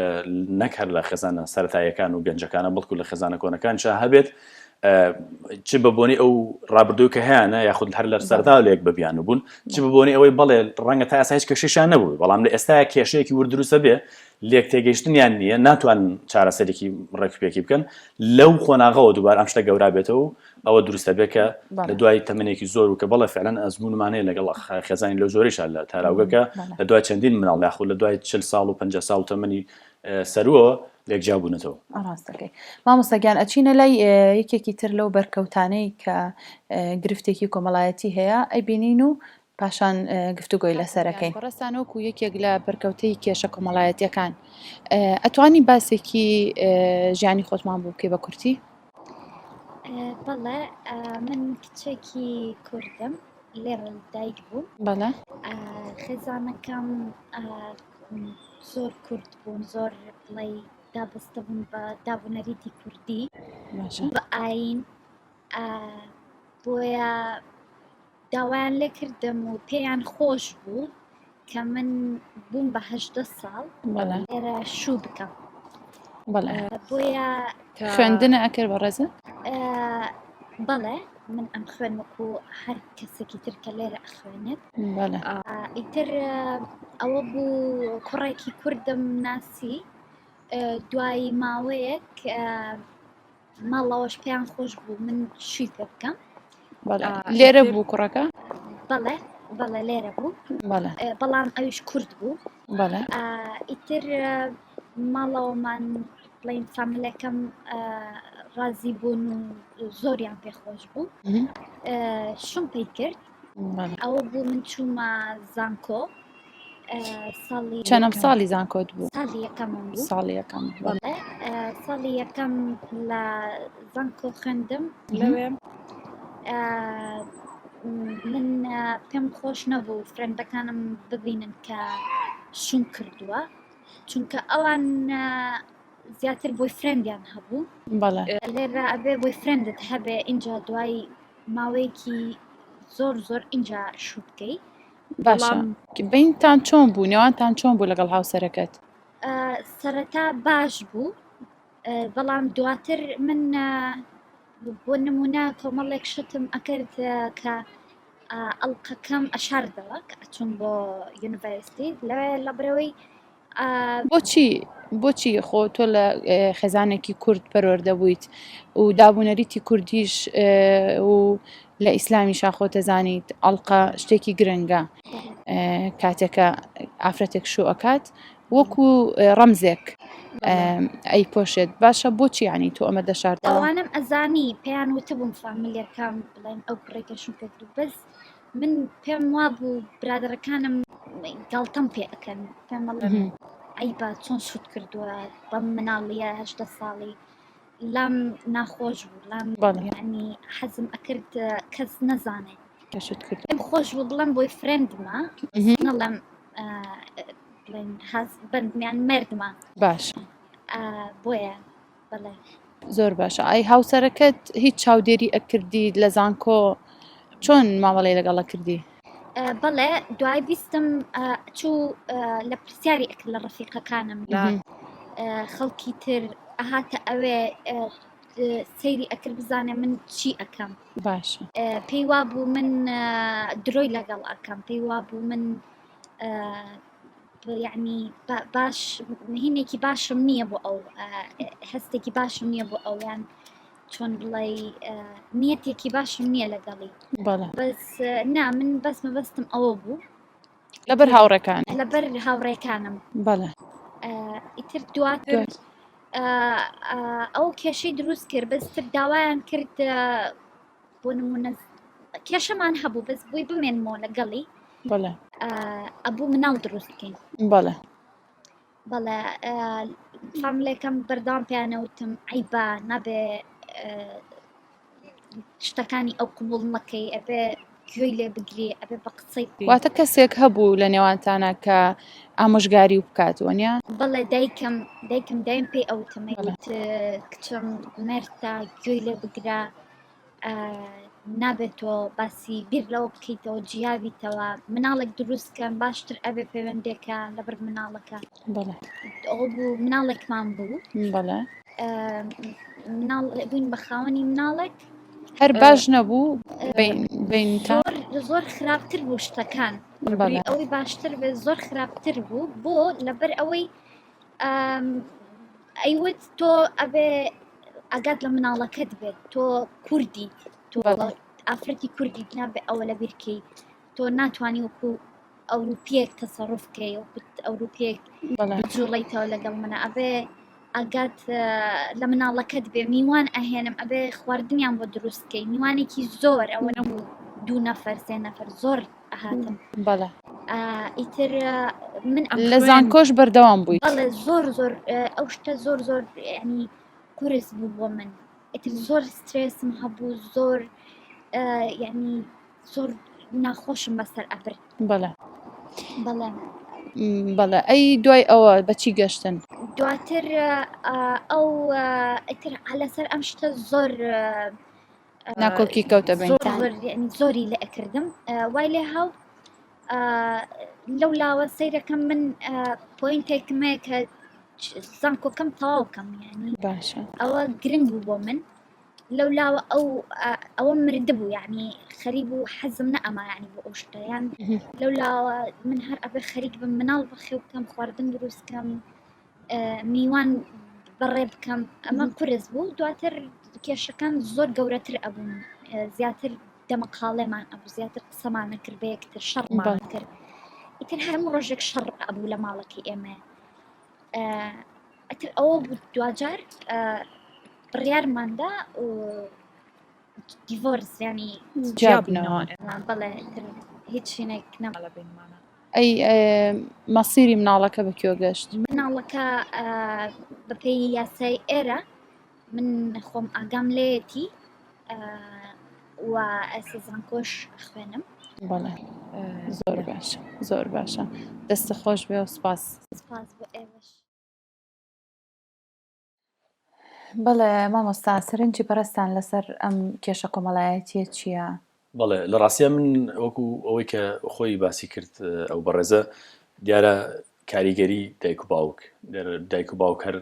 نەک هەر لە خێزانە سەرەتاییەکان و گەنجەکانە بەڵکو لە خێزانە کۆنەکان هەبێت چ بەبوونی ئەو ڕابردوو کە هەیەە یاخود هەر لە سەرتا لێک بەبیان بوون چ ببوونی ئەوەی بەڵێ ڕەنگە تا ئاسا هیچ کێشەیان نەبوو بەڵام لە ئێستا کێشەیەکی وردروسە بێ لێک تێگەیشتنیان نییە ناتوان چارەسەرێکی ڕێکپێکی بکەن لەو خۆناغەوە دووبار ئەم شتە گەورا بێتەوە ئەوە دروستە بێ کە لە دوای تەمەنێکی زۆر و کە بەڵێ فعلەن ئەزمونمانەیە لەگەڵ خێزانی لەو زۆریشە لە تاراوگەکە لە دوای چەندین مناڵ یاخود لە دوای 40 ساڵ و 50 ساڵ تەمەنی سەروەوە لێکجیابوونەتەوە. ڕاستەکەی مامۆستاگیان ئەچینە لای یەکێکی تر لەو بەرکەوتانەی کە گرفتێکی کۆمەڵایەتی هەیە ئەیبینین و پاشان گفتوگۆی لەسەرەکەی ڕستانۆکو یەکێک لە بەرکەوتەی کێشە کۆمەڵایەتیەکان ئەتوانی باسێکی ژیانی خۆتمان بوو بکەی بە کورتی؟ بەڵێ من کچێکی کوردم لێرە دایک بوو بەڵێ خێزانەکەم زۆر کورد بوون زۆر بڵێ دابەستە بوون بە دابوونەریتی کوردی بە ئاین بۆیە داوایان لێ کردم و پێیان خۆش بوو کە من بووم بە 18 ساڵ لێرە شوو بکەم بۆیە خوێندنە ئەکرد بە ڕێزە؟ بەڵێ من ئەم خوێنوەکو هەر کەسێکی تر کە لێرە ئەخوێنێت ئیتر ئەوە بوو کوڕێکی کوردم ناسی دوای ماوەیەک ماڵەوەش پێیان خۆش بوو من شووی پێ بکەم لێرە بوو کوڕەکە؟ بەڵێ لێرە بوو بەڵام ئەویش کورد بوو ئیتر ماڵەوەمان بڵین فامیلەکەم ڕازی بوون و زۆریان پێخۆش بوو شوم پێی کرد ئەوە بوو من چوومە زانکۆ چەندەم ساڵی زانکۆت بوو؟ ساڵی یەکەمم بوو ساڵی یەکەم لە زانکۆ خوێندم لەوێ من پێم خۆش نەبوو فرێندەکانم ببینن کە شوم کردووە چونکە ئەوان زیاتر بۆی فرێندیان هەبوو لێرە ئەبێ بۆی فرێندت هەبێ اینجا دوای ماوەیەکی زۆر اینجا شوو بکەی باشە بینتان چۆن بوو نێوانتان چۆن بوو لەگەڵ هاوسەرەکەت؟ سەرەتا باش بوو بەڵام دواتر من بۆ نمونە کۆمەڵێک شتم ئەکرد کە ئەڵقەکەم ئەشاردەوە کە ئەچوون بۆ یونیڤەرسیتی لەوێ لە برەوەی بۆچی خۆ تۆ لە خێزانێکی کورد پەروەردە بوویت و دابوونەریتی کوردیش و لە ئیسلامیشا خۆتە زانیت ئەڵقە شتێکی گرنگە کاتێکە ئافرەتێک شوو ئەکات وەکو ڕەمزێک ئەی پۆشێت باشە بۆچی ینی تۆ ئەمە دەشاردەوە؟ ئەوانم ئەزانی پێیان وتە بووم فامیلیەکەم بڵێن ئەو کوڕێکەشم پێکرد بەس من پێم وابوو برادەرەکانم گاڵتەم پێ ئەەکەن پێم ئەی با چۆن شوت کردووە بەم مناڵیە 18 ساڵی لام ناخۆش بوو لام ینی حەزم ئەکرد کەس نەزانێت پێم خۆش بوو بڵێم بۆی فرێندمە نەڵێم بەندمیان مردمە باش بۆیە بڵێ زۆر باشە ئای هاوسەرەکەت هیچ چاودێری ئەکردی لە زانکۆ چۆن مامەڵەی لەگەڵە کردی؟ بەڵێ دوای بیستم چوو لە پرسیاری ئەکرد لە ڕەفیقەکانم لە خەڵکی تر ئەهاتە ئەوێ سەیری ئەکرد بزانێ من چی ئەەکەم باشە پێی وابوو من درۆی لەگەڵ ئەەکەم پێی وابوو من یعنی باش هینێکی باشم نییە بۆ ئەو هەستێکی باشم نییە بۆ ئەویان چۆن بڵێ نیەتێکی باشم نییە لەگەڵی بەس نا من بەس مەبەستم ئەوە بوو لەبەر هاوڕێکان لەبەر هاوڕێکانم بەڵێ ئیتر دواتر ئەو کێشەی دروست کرد بەستر داوایان کرد بۆ نمونە کێشەمان هەبوو بەس بووی بمێنمەوە لەگەڵی بەڵێ ئەبوو مناڵ دروست بکەین بەڵێ فامیلەکەم بەردام پیانەوتم ئەیبا نابێ شتەکانی ئەو قبول نەکەی ئەبێ گوێی لێ بگرێ ئەبێ بە قسەی واتە کەسێک هەبوو لە نێوانتانە کە ئامۆژگاری و بکاتوە بەڵێ دایکم دایم پێی ئەوتەمەوت کچم مێرتا گوێی لێ بگرە نابێتەوە باسی بیر لەوە بکەیتەوە جیاویتەوە مناڵێک دروستکەن باشتر ئەبێ پەیوەندێکە لەبەر مناڵەکە ئەو بوو مناڵێکمان بوو مناڵ بووین بە خاوەنی مناڵێک هەر باش نەبوو بینتان زۆر خراپتر بوو شتەکان ئەوەی باشتر بێت زۆر خراپتر بوو بۆ لەبەر ئەوەی ئەیوت تۆ ئەبێ ئەگات لە مناڵەکەت بێت تۆ کوردی تۆ ئافرەتی کوردی نابێ ئەوە لە بیرکەی تۆ ناتوانانی وەکو ئەوروپیەک تەسەڕف بکەی ئەوروپیەک جوڵیتەوە لەگەڵ منە ئەبێ ئەگات لە مناڵەکەت بێ میوان ئەهێنم ئەبێ خواردنیان بۆ دروستکەی میوانێکی زۆر ئەوە نەبوو 2 نەفەر 3 نەفەر زۆر ئەهاتم ئیتر من لە زانکۆش بەردەوام بووی بەڵێ زۆر ئەو شتە زۆر ینی قورس بوو بۆ من ئیتر زۆر سترێسم هەبوو زۆر ینی زۆر ناخۆشم بەسەر ئەبرد بەڵێ ئەی دوای ئەوە بەچی گەشتن دواتر ئەو ئیتر لەسەر ئەم شتە زۆر ناکۆکی کەوتە زۆری لە ئەکردم وای لێ هاو لەو لاوە سەیرەکەم من پۆینتێکمەیە کە زانکۆکەم تەواوکەم یعنی باشە ئەوە گرنگ بوو بۆ من لەو لاوە ئەوە مرده بوو یعنی خەریب و حەزم نەئەما یعنی بۆ ئەو شتەیان لەو لاوە من هەر ئەبێ خەریک بم مناڵ بەخێو بکەم خواردن دروستکەم میوان بەڕێ بکەم ئەمە قورس بوو دواتر کێشەکان زۆر گەورەتر ئەبوون زیاتر دەمەقاڵێمان ئەبوو زیاتر قسەمان نەکرد بە یەکتر شەڕمان کرد ئیتر هەموو ڕۆژێک شەڕ ئەبوو لە ماڵەکەی ئێمە ئەتر ئەوە بوو دوجار بڕیارماندا دیڤۆرس ینی جابنەوە بەڵێ هیچ شوێنێک نەمەڵە بینمانە ئەی مەسیری مناڵەکە بەکوێ گەشت مناڵەکە بەپێی یاسای ئێرە من خۆم ئاگام لێتی و ئەسە زانکۆش خوێنم بەڵێ زۆر باشە دەستە خۆش بێ و سپاس بۆ ئێوەش بەڵێ مامۆستا سەرنجی پەرستان لەسەر ئەم کێشە کۆمەڵایەتیە چییە؟ بەڵێ لە ڕاستیە من وەکو ئەوەی کە خۆی باسی کرد ئەو بەڕێزە دیارە کاریگەری دایک و باوک دایک و باوک هەر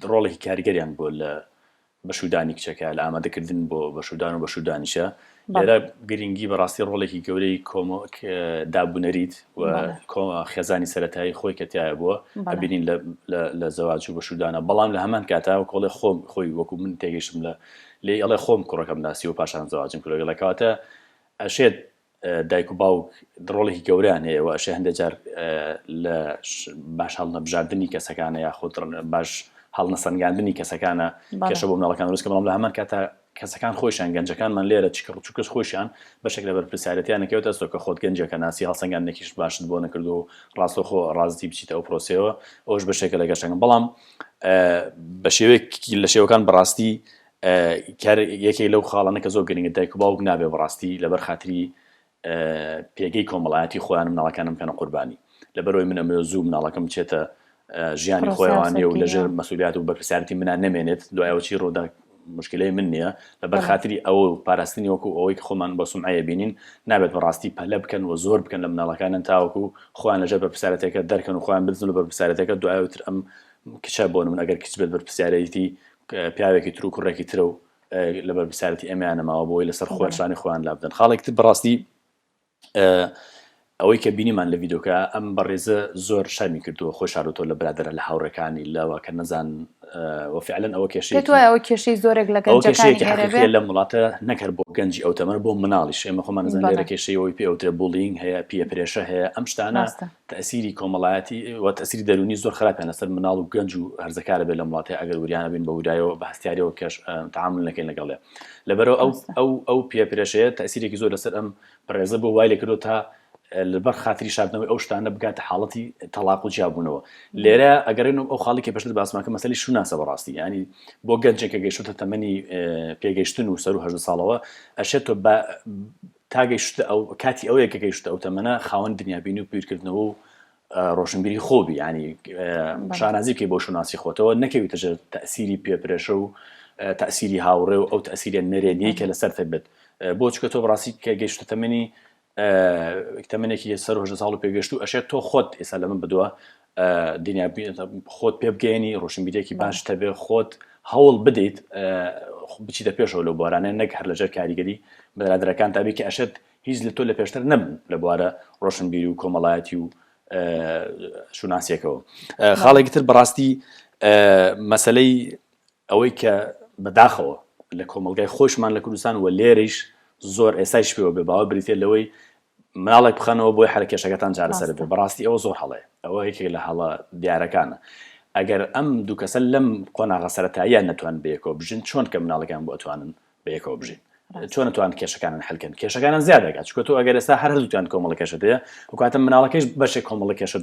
ڕۆڵێکی کاریگەریان بۆ لە بەشودانی کچەکە لە ئامادەکردن بۆ بەشودان و بەشودانیشە لێرە گرنگی بەڕاستی ڕۆڵێکی گەورەی کۆمەک دابوونەریت و خێزانی سەرەتایی خۆی کە تایە بووە ئەبینین لە زەواج و بەشودانە بەڵام لە هەمان کاتا کۆڵێ خۆم خۆی وەکو من تێگەشتم لێ ئەڵێ خۆم کوڕەکەم ناسی و پاشان زەواجم کردەکەواتە ئەشێت دایک و باوک ڕۆڵێکی گەوریان هەیە و ئەشێ هەندێک جار لە باش هەڵنەبژاردننی کەسەکانە یاخود باش هەڵنەسەنگاندنی کەسەکانە کێشە بۆ مناڵەکان دروستکە بەڵام لە هەمان کاتە کەسەکان خۆشیان گەنجەکانمان لێرە چکەس خۆشیان بەشێک لە بەرپرسیارەتیان نەکەوێتە سۆ کە خۆت گەنجەکە ناسی هەڵسەنگاندنێکیش باشت بۆ نەکردو و ڕاستەخۆ ڕازی بچیتە ئەو پرۆسەوە ئەوش بەشێکە لە گەشتەکەم بەڵام بە شێوەیەکی لە شێوەکان بەڕاستی یەکێک لەو خاڵانە کە زۆر گرنگە دایک و باوک نابێ بەڕاستی لەبەر خاتری پێگەی کۆمەڵایەتی خۆیان مناڵەکانم بکەنە قوربانی لەبەرەوەی من ئەمە زوو مناڵەکەم بچێتە ژیانی خۆیانێ و لەژێر مەسئولیات و بەرپرسیارەتی منان نەمێنێت دوایەوە چی ڕۆدا مشکلەی من نییە لەبەر خاتری ئەوە پاراستنی وەکو ئەوەی کە خۆمان بە سومعەیە بینین نابێت بەڕاستی پەلە بکەن و زۆر بکەن لە مناڵەکانن تاوەکو خۆیان لەژێر بەرپرسیارەتەکە دەرکەن و خۆیان بزن و بەرپرسیارەتەکە دوایەوەتر ئەم کچە بۆ من ئەگەر کچ بێت بەرپرسیارەتی پیاوێکی تر و کوڕێکی ترە و لە بەرپرسیارەتی ئەمیانەماوە بۆی لەسەر خۆشانی خۆیان لا بدەن خاڵێکی بەڕاستی ئەوەی کە بینیمان لە ڤیدۆکە ئەم بەڕێزە زۆر شەرمی کردووە خۆی شاردۆ لە برادرە لە هاوڕەکانی لەوە کە نەزان وفعلەن ئەوە کێشەی زۆرێک لە گەنجەکانی لە وڵاتە نەکرد بۆ گەنجی ئەو تەمەر بۆ مناڵیش ئێمە خۆمان نەزان لێرە کێشەیەوەی پێ ئەوترە بوڵینگ هەیە پیە پرێشە هەیە ئەم شتانە تەسیری کۆمەڵایەتی و تەسیری دەرونی زۆر خراپیان لەسەر مناڵ و گەنج و هەرزەکارە بێت لە وڵاتەیە ئەگەر وریانە بین بە ورایەوە بە هەستیاریەوە کەش تعامل نەکەین لەگەڵێ لەبەرەوە ئەو پیە پرێشەیە تەسیرێکی زۆر لەسەر ئەم بەڕێزە بۆ وای لێ کردو تا لەبەر خاتری شاردنەوەی ئەو شتانە بگاتە حاڵەتی تەلاق و جیابوونەوە لێرە ئەگەرێنم ئەو خاڵی کە پێشتر باسماکە مەسەلی شوناسە بەڕاستی ینی بۆ گەنجێکە گەیشتە تەمەنی پێگەیشتن و سەر و 18 ساڵەوە ئەشێت تۆ تاگەیشتە ئەو کاتی ئەوەیە کە گەیشتە ئەو تەمەنە خاوەن دنیابینی و پیرکردنەوە و ڕۆشنبیری خۆبی ینی شانازی بکەی بۆ شوناسی خۆتەوە نەکەویتە ژێر تەسیری پێپرێشە و تەسیری هاوڕێ و ئەو تەسیرە نەرێنیی کە لەسەر بێت بۆ چکە تۆ بڕاستی کە گەیشتە تەمەنێکی سەر هۆژە ساڵ و پێگەشت و ئەشێت تۆ خۆت ئێستا لە من بدووە خۆت پێ بگەێنی ڕۆشنبیرێکی باش تەبێ خۆت هەوڵ بدەیت بچیتە پێشەوە لەو بوارانە نەک هەر لەژێر کاریگەری بەرادەرەکان تابی کە ئەشێت هیچ لە تۆ لە پێشتر نەبن لە بوارە ڕۆشنبیری و کۆمەڵایەتی و شوناسیەکەەوە. خاڵێکی تر بەڕاستی مەسلەی ئەوەی کە بەداخەوە لە کۆمەلگای خۆشمان لە کوردستان و لێرەیش زۆر ئێسایش پێوە بێ باوە بریتێ لەوەی مناڵێک بخەنەوە بۆی حرەکێشەکەتان چارەسەر بێ بەڕاستی ئەوە زۆر هەڵەیە ئەوە یەکێک لە هەڵە دیارەکانە. ئەگەر ئەم دوو کەسە لەم قۆناغە سەرەتاییان نەتوان بەیەکەوە بژین چۆن کە مناڵەکان بۆ ئەتوانن بەیەکەوە بژین چۆن نتوان کێشەکانن حلکەن کێشەکانان زیاد دەکات چکە تۆ ئەگەر ئێستا هەر هەردووتیان کۆمەڵە کێشت هەیە وکاتە مناڵەکەش بەشێک کۆمەڵە کێشت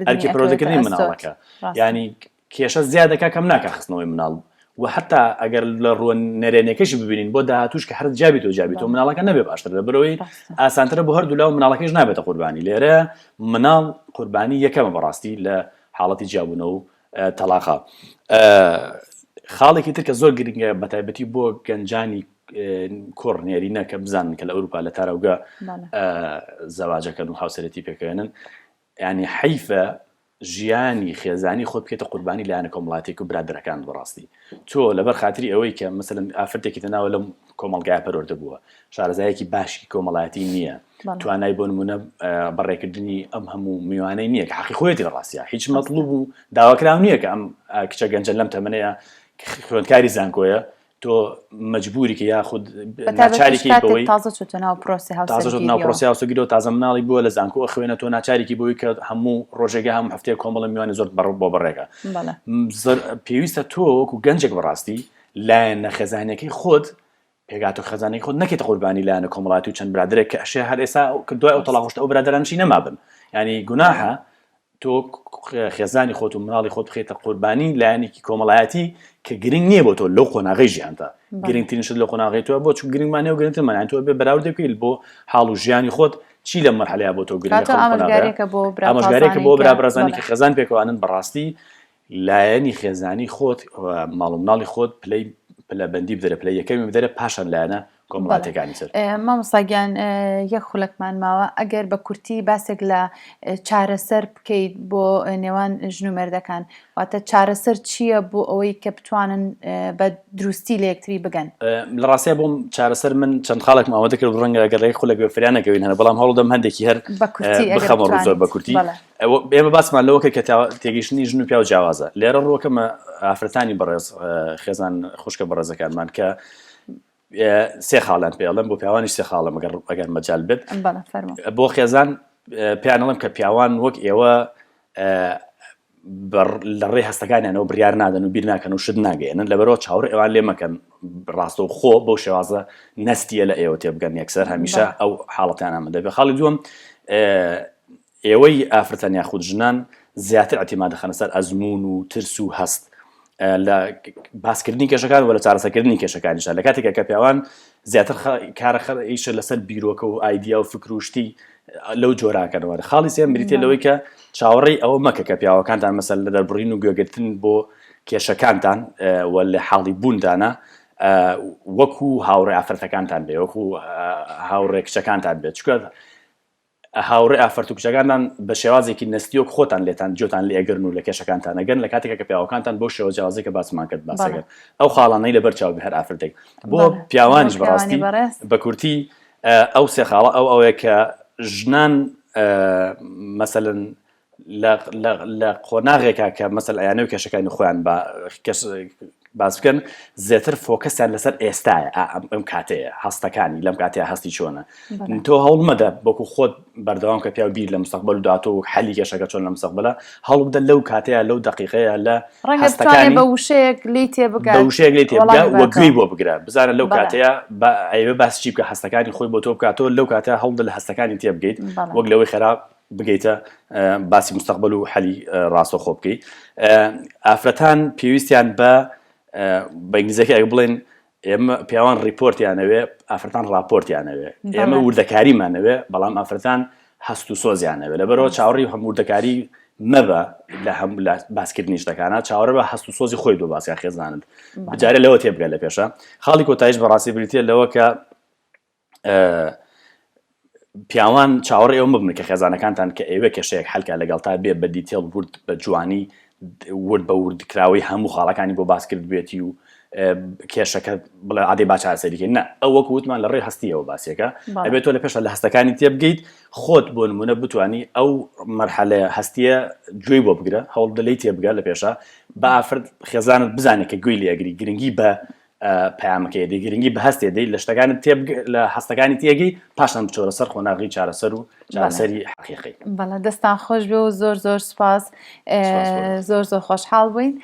ئەرکی پەروەردەکردنی مناڵەکە ینی کێشە زیاد دەکات کەم ناکە خستنەوەی مناڵ و حتا ئەگەر لە ڕوون نەرێنەکەشی ببینین بۆ داهاتوش کە هەر جابی تۆ مناڵەکە نەبێ باشتر لە بەرەوەی ئاسانترە بۆ هەردوو لاو مناڵەکەش نابێتە قوربانی لێرە مناڵ قوربانی یەکەمە بەڕاستی لە حاڵەتی جیابوونەوە و تەلاقە. خاڵێکی تر کە زۆر گرنگە بەتایبەتی بۆ گەنجانی کوڕ نێرینە کە بزانن کە لە ئەوروپا لە تاراوگە زەواجەکەن و هاوسەرەتی پێکەوێنن ینی حەیفە ژیانی خێزانی خۆت بکەیتە قوربانی لایەنە کۆمەڵایەتێک و برادەرەکان بەڕاستی تۆ لەبەر خاتری ئەوەی کە مەسەلەن ئافرەتێکی تەناوە لەم کۆمەڵگایە پەروەردە بووە شارەزایەکی باشی کۆمەڵایەتی نییە توانای بۆ نمونە بەڕێکردنی ئەم هەموو میوانەی نییە کە حەقی خۆیەتی ڕاستیە هیچ مەطلوب و داواکراو نییە کە ئەم کچە گەنجە لەم تەمەنەیە خوێندکاری زانکۆیە تۆ مەجبوری کە یاخود ناچارێکی بەوەی تازە ناو پرۆسی هاوسەرگیریەوە تازە مناڵی بووە لە زانکۆ خوێنە تۆ ناچارێکی بۆی کە هەموو ڕۆژێکە هەموو هەفتەیە کۆمەڵە میوانی زۆر بۆ بەڕێگە پێویستە تۆ وەکو گەنجێک بەڕاستی لایەنە خێزانەکەی خۆت پێگاتۆ خەزانەی خۆت نەکەیتە قوربانی لایەنە کۆمەڵایەتی و چەند برادرێک کە ئەشێ هەر ئێستا دوای ئەو تەلاقۆشتە ئەو برادرانشی نەمابن ینی گوناحە تۆ خێزانی خۆت و مناڵی خۆت بخێتە قوربانی لایەنێکی کۆمەڵایەتی کە گرنگ نییە بۆ تۆ لەو قۆناغی ژیانتە گرنگترین شت لە قۆناغی تۆ بۆ چون گرنگمانێ و گرنگترمان تۆ بێ بەراورد دەکەیت بۆ حاڵ و ژیانی خۆت چی لە مەرحەلەیە بۆ تۆ ئاماژگارێکە بۆ برابرزانی کە خێزان پێکەوانن بەڕاستی لایەنی خێزانی خۆت ماڵ و مناڵی خۆت پلە بەندی بدەرە پلە یەکەمی بدەرە پاشان لایەنە کۆمەڵایەتەکانی سەر. مامۆستاگیان یەک خولەکمان ماوە ئەگەر بە کورتی باسێک لە چارەسەر بکەیت بۆ نێوان ژن و مێردەکان واتە چارەسەر چییە بۆ ئەوەی کە بتوانن بە دروستی لە یەکتری بگەن؟ لە ڕاستیە بۆم چارەسەر من چەند خاڵێک ماوەدە کرد ڕەنگە ئەگەر لەی خولێک بەفریان نەکەوین هەنە بەڵام هەوڵ دەم هەندێکی هەر بخەمە ڕوو زۆر بە کورتی ئێمە باسمان لەوە کە تێگەیشتنی ژن و پیا و جیاوازە لێرە ڕۆکەمە ئافرەتانی بەڕێز خێزان خوشکە بەڕێزەکانمان کە سێ خاڵیان پێڵم بۆ پیاوانیش سێ خاڵم ئەگەر مەجال بێت بۆ خێزان پیانەڵم کە پیاوان وەک ئێوە لە ڕێ هەستەکانیانەوە بڕیار نادەن و بیر ناکەن و شت ناگەێنن لەبەرەوە چاوەڕێ ئێوان لێ مەکەن ڕاستە و خۆ بەو شێوازە نەستیە لە ئێوە تێبگەن یەکسەر هەمیشە ئەو حاڵەتیان ئەمە دەبێت. خاڵی دووەم ئێوەی ئافرەتان یاخود ژنان زیاتر ئەتیما دەخەنە سەر ئەزمون و ترس و هەست لە باسکردنی کێشەکان و لە چارەسەرکردنی کێشەکانیشە لە کاتێکە کە پیاوان زیاتر کارە ئیشە لەسەر بیرۆکە و ئایدیا و فکروشتی لەو جۆراکەنەوە. خاڵی سێم بریتێ لەوەی کە چاوەڕێی ئەوە مەکە کە پیاوەکانتان مەسەل لە دەربڕین و گوێگرتن بۆ کێشەکانتان و لە حاڵی بووندانە وەکو هاوڕێ ئافرەتەکانتان بێ وەکو هاوڕێ کچەکانتان بێت چکە هاوڕێ ئافرەت و کچەکانتان بە شێوازێکی نەستیۆک خۆتان لێتان جۆتان لێ ئەگرن و لە کێشەکانتان ئەگەن لە کاتێکە کە پیاوەکانتان بۆ شێوە جیاوازێکە باسمان کرد باسەکەن ئەو خاڵانەی لەبەر چاو هەر ئافرەتێک بۆ پیاوانیش بەڕاستی بە کورتی ئەو سێ خاڵە ئەوەیە کە ژنان مەسەلەن لە قۆناغێکە کە مەسەل ئەیانەوە کێشەکانی خۆیان باس بکەن زیاتر فۆکەسیان لەسەر ئێستایە ئەم کاتەیە هەستەکانی لەم کاتەیە هەستی چۆنە تۆ هەوڵ مەدە بۆکو خۆت بەردەوام کە پیا بیر لە مستەقبەل و داهاتوو حەلی کێشەکە چۆن لە مستەقبەلە هەوڵ بدە لەو کاتەیە لەو دقیقەیە لە هەستەکانی بە وشەیەک لی تێبگات بە وشەیەک لی تێبگات وەگوێی بۆ بگرە بزانە لەو کاتەیە ئەوێ باس چی بکە هەستەکانی خۆی بۆ تۆ بکاتەوە لەو کاتەیە هەوڵ دە لە هەستەکانی تێبگەیت وەک لەوەی خراپ بگەیتە باسی مستەقبەل و حەلی ڕاستەوخۆ بکەیت. ئافرەتان پێویستیان بە ئینگلیزیەکە ئەگە بڵێن ئێمە پیاوان ریپۆرتیانەوێ ئافرەتان راپۆرتیانەوێ ئێمە وردەکاریمانەوێ بەڵام ئافرەتان هەست و سۆزیانەوێ لەبەرەوە چاوەڕی هەموو وردەکاری مەبە لە هەموو لە باسکردنی شتەکانە چاوەڕە بە هەست و سۆزی خۆی دۆ باسییان خێزانت بجارە لەوە تێبگە لە پێشە خاڵی کۆتاییش بەڕاستی بریتە لەوە کە پیاوان چاوەڕێ ئێوە ببن کە خێزانەکانتان کە ئێوە کێشەیەک حەلکە لەگەڵ تا بێ بە دیتێڵ ورد بە جوانی ورد بە وردکراوی هەموو خاڵەکانی بۆ باسکرد بێتی و کێشەکە بڵێ عادێ با چارەسەریکە نە ئەو وەکو وتمان لە ڕێ هەستیەوە باسیەکە ئەبێت تۆ لە پێشە لە هەستەکانی تێبگەیت خۆت بۆ نمونە بتوانی ئەو مەرحەلەیە هەستیە گوێی بۆ بگرە هەوڵ دەلەی تێبگە لە پێشە بە ئافرەت خێزانت بزانێت کە گوێی لێگری گرنگی بە پەیامەکەی دەی گرنگی بە هەستێ دەی لە شتەکانت لە هەستەکانی تێگەی پاشان بچۆرە سەر خۆناغی چارەسەر و چارەسەری حەقیقی. بەڵێ دەستان خۆش بێ و زۆر زۆر سپاس زۆر زۆر خۆشحاڵ بووین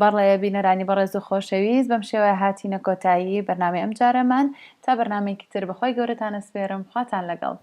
بەڵێ بینەرانی بەڕێز و خۆشەویست بەم شێوەیە هاتینە کۆتایی بەرنامەی ئەم جارەمان تا بەرنامەیەکی تر بەخۆی گەورەتان ئەسپێرم خواتان لەگەڵ.